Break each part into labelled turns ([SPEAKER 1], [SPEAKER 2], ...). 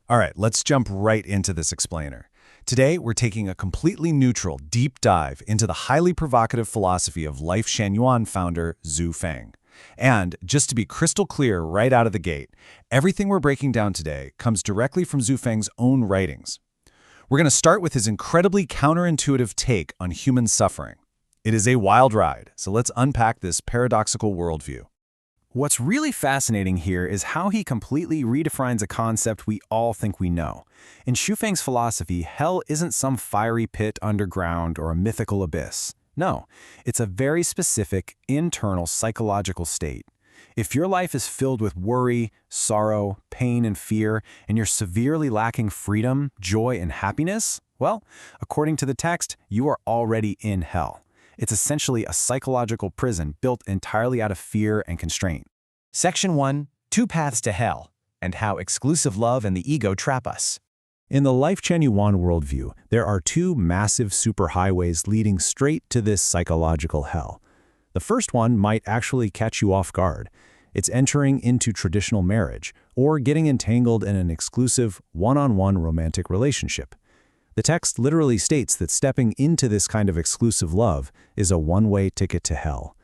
[SPEAKER 1] All right, let's jump right into this explainer. Today, we're taking a completely neutral, deep dive into the highly provocative philosophy of Life Shenyuan founder Zhu Feng. And just to be crystal clear right out of the gate, everything we're breaking down today comes directly from Zhu Feng's own writings. We're going to start with his incredibly counterintuitive take on human suffering. It is a wild ride, so let's unpack this paradoxical worldview.
[SPEAKER 2] What's really fascinating here is how he completely redefines a concept we all think we know. In Zhu Feng's philosophy, hell isn't some fiery pit underground or a mythical abyss. No, it's a very specific, internal psychological state. If your life is filled with worry, sorrow, pain, and fear, and you're severely lacking freedom, joy, and happiness, well, according to the text, you are already in hell. It's essentially a psychological prison built entirely out of fear and constraint.
[SPEAKER 3] Section 1, Two Paths to Hell, and How Exclusive Love and the Ego Trap Us.
[SPEAKER 1] In the Life Shenyuan worldview, there are two massive superhighways leading straight to this psychological hell. The first one might actually catch you off guard. It's entering into traditional marriage, or getting entangled in an exclusive, one-on-one romantic relationship. The text literally states that stepping into this kind of exclusive love is a one-way ticket to hell.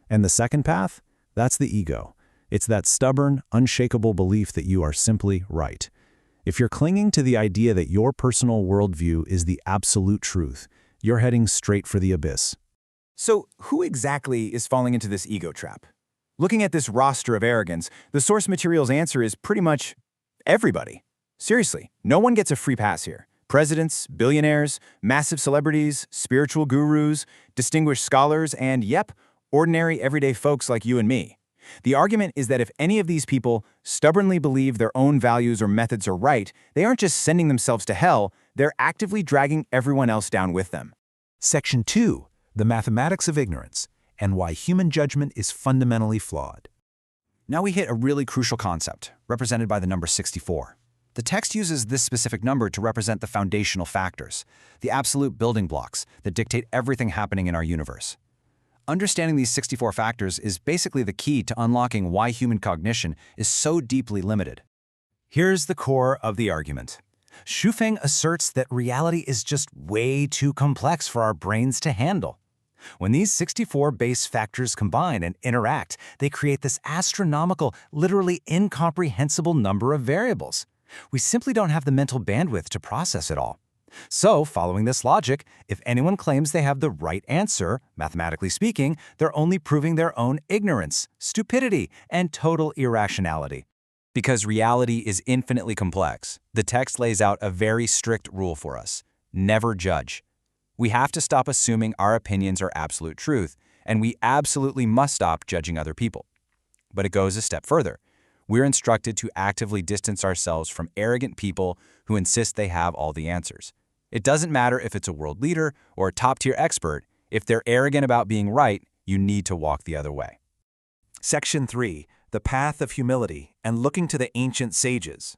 [SPEAKER 1] And the second path? That's the ego. It's that stubborn, unshakable belief that you are simply right. If you're clinging to the idea that your personal worldview is the absolute truth, you're heading straight for the abyss.
[SPEAKER 2] So, who exactly is falling into this ego trap? Looking at this roster of arrogance, the source material's answer is pretty much everybody. Seriously, no one gets a free pass here. Presidents, billionaires, massive celebrities, spiritual gurus, distinguished scholars, and yep, ordinary everyday folks like you and me. The argument is that if any of these people stubbornly believe their own values or methods are right, they aren't just sending themselves to hell, they're actively dragging everyone else down with them.
[SPEAKER 4] Section 2, The Mathematics of Ignorance, and Why Human Judgment is Fundamentally Flawed.
[SPEAKER 3] Now we hit a really crucial concept, represented by the number 64. The text uses this specific number to represent the foundational factors, the absolute building blocks that dictate everything happening in our universe. Understanding these 64 factors is basically the key to unlocking why human cognition is so deeply limited. Here's the core of the argument. Zhu Feng asserts that reality is just way too complex for our brains to handle. When these 64 base factors combine and interact, they create this astronomical, literally incomprehensible number of variables. We simply don't have the mental bandwidth to process it all. So, following this logic, if anyone claims they have the right answer, mathematically speaking, they're only proving their own ignorance, stupidity, and total irrationality. Because reality is infinitely complex, the text lays out a very strict rule for us: never judge. We have to stop assuming our opinions are absolute truth, and we absolutely must stop judging other people. But it goes a step further. We're instructed to actively distance ourselves from arrogant people who insist they have all the answers. It doesn't matter if it's a world leader or a top-tier expert. If they're arrogant about being right, you need to walk the other way.
[SPEAKER 4] Section 3, The Path of Humility, and Looking to the Ancient Sages.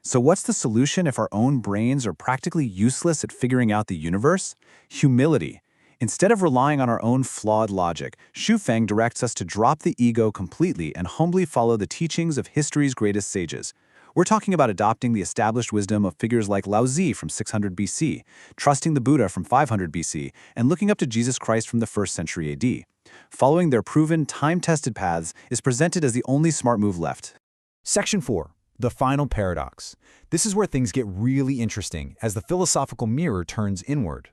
[SPEAKER 2] So what's the solution if our own brains are practically useless at figuring out the universe? Humility. Instead of relying on our own flawed logic, Zhu Feng directs us to drop the ego completely and humbly follow the teachings of history's greatest sages. We're talking about adopting the established wisdom of figures like Lao Tzu from 600 BC, trusting the Buddha from 500 BC, and looking up to Jesus Christ from the 1st century AD. Following their proven, time-tested paths is presented as the only smart move left.
[SPEAKER 4] Section 4, The Final Paradox. This is where things get really interesting as the philosophical mirror turns inward.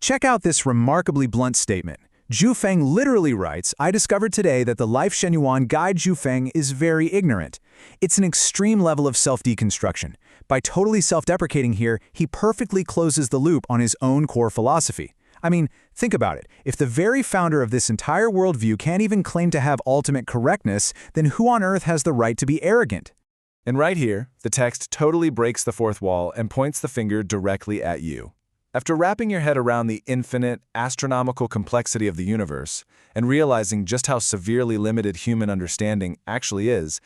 [SPEAKER 4] Check out this remarkably blunt statement. Zhu Feng literally writes, "I discovered today that the Life Shenyuan guide Zhu Feng is very ignorant." It's an extreme level of self-deconstruction. By totally self-deprecating here, he perfectly closes the loop on his own core philosophy. I mean, think about it. If the very founder of this entire worldview can't even claim to have ultimate correctness, then who on earth has the right to be arrogant?
[SPEAKER 5] And right here, the text totally breaks the fourth wall and points the finger directly at you. After wrapping your head around the infinite, astronomical complexity of the universe and realizing just how severely limited human understanding actually is,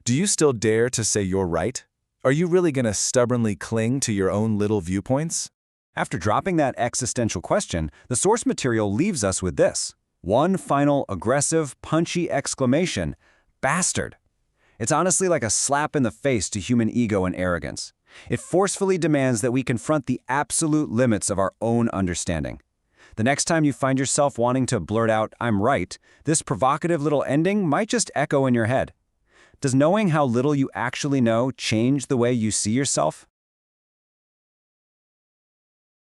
[SPEAKER 5] do you still dare to say you're right? Are you really going to stubbornly cling to your own little viewpoints?
[SPEAKER 2] After dropping that existential question, the source material leaves us with this: one final, aggressive, punchy exclamation: bastard.
[SPEAKER 3] It's honestly like a slap in the face to human ego and arrogance. It forcefully demands that we confront the absolute limits of our own understanding. The next time you find yourself wanting to blurt out, "I'm right," this provocative little ending might just echo in your head. Does knowing how little you actually know change the way you see yourself?